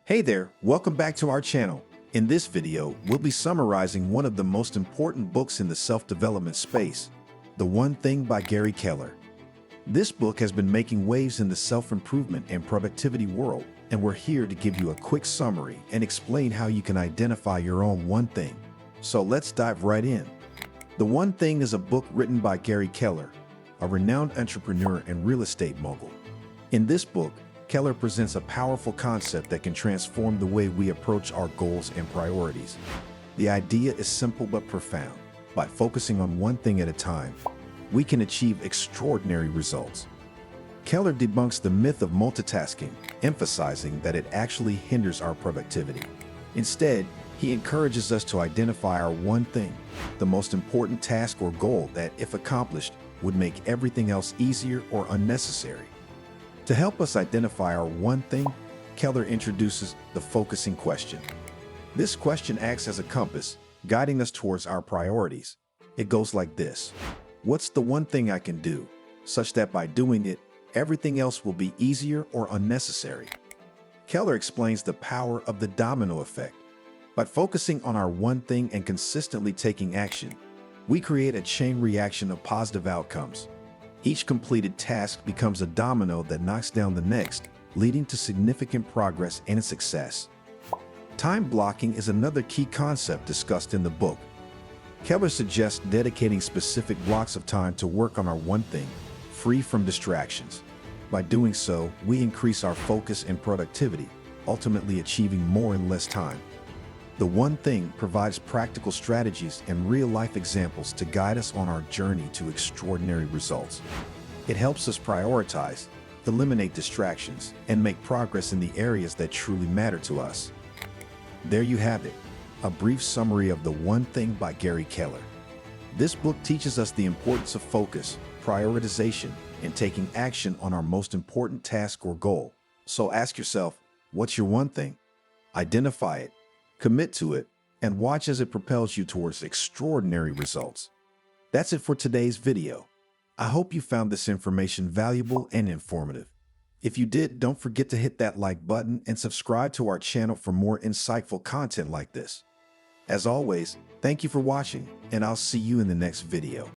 Hey there, welcome back to our channel. In this video, we'll be summarizing one of the most important books in the self-development space, The One Thing by Garry Keller. This book has been making waves in the self-improvement and productivity world, and we're here to give you a quick summary and explain how you can identify your own one thing. So let's dive right in. The One Thing is a book written by Garry Keller, a renowned entrepreneur and real estate mogul. In this book, Keller presents a powerful concept that can transform the way we approach our goals and priorities. The idea is simple but profound. By focusing on one thing at a time, we can achieve extraordinary results. Keller debunks the myth of multitasking, emphasizing that it actually hinders our productivity. Instead, he encourages us to identify our one thing, the most important task or goal that, if accomplished, would make everything else easier or unnecessary. To help us identify our one thing, Keller introduces the focusing question. This question acts as a compass, guiding us towards our priorities. It goes like this: what's the one thing I can do, such that by doing it, everything else will be easier or unnecessary? Keller explains the power of the domino effect. By focusing on our one thing and consistently taking action, we create a chain reaction of positive outcomes. Each completed task becomes a domino that knocks down the next, leading to significant progress and success. Time blocking is another key concept discussed in the book. Keller suggests dedicating specific blocks of time to work on our one thing, free from distractions. By doing so, we increase our focus and productivity, ultimately achieving more in less time. The One Thing provides practical strategies and real-life examples to guide us on our journey to extraordinary results. It helps us prioritize, eliminate distractions, and make progress in the areas that truly matter to us. There you have it, a brief summary of The One Thing by Garry Keller. This book teaches us the importance of focus, prioritization, and taking action on our most important task or goal. So ask yourself, what's your one thing? Identify it, commit to it, and watch as it propels you towards extraordinary results. That's it for today's video. I hope you found this information valuable and informative. If you did, don't forget to hit that like button and subscribe to our channel for more insightful content like this. As always, thank you for watching, and I'll see you in the next video.